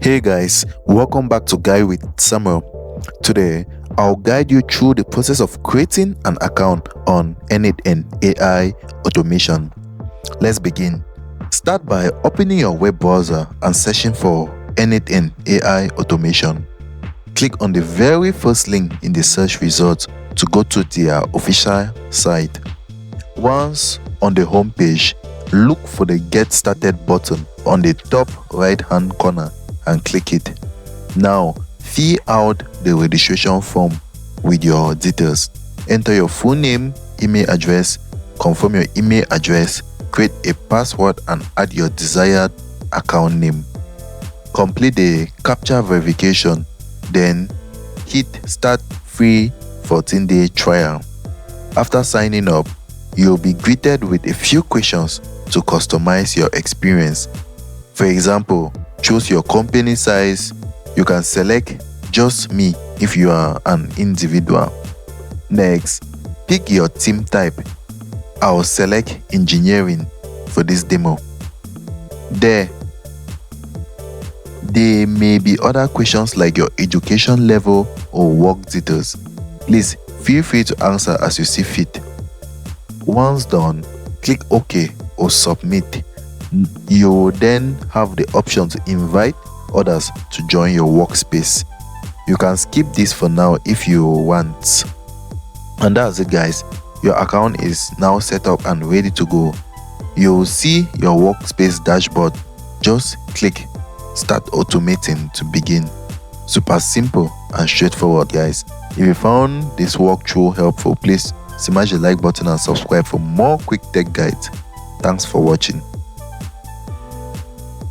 Hey guys, welcome back to Guide with Samuel. Today, I'll guide you through the process of creating an account on n8n AI automation. Let's begin. Start by opening your web browser and searching for n8n AI automation. Click on the very first link in the search results to go to their official site. Once on the home page, look for the Get Started button on the top right hand corner and click it. Now, fill out the registration form with your details. Enter your full name, email address, confirm your email address, create a password and add your desired account name. Complete the CAPTCHA verification, then hit Start Free 14-day trial. After signing up, you'll be greeted with a few questions to customize your experience. For example, choose your company size. You can select just me if you are an individual. Next, pick your team type. I'll select engineering for this demo. There may be other questions like your education level or work details. Please feel free to answer as you see fit. Once done, click OK or Submit. You will then have the option to invite others to join your workspace. You can skip this for now if you want. And that's it guys, your account is now set up and ready to go. You will see your workspace dashboard. Just click Start Automating to begin. Super simple and straightforward guys. If you found this walkthrough helpful, please smash the like button and subscribe for more quick tech guides. Thanks for watching.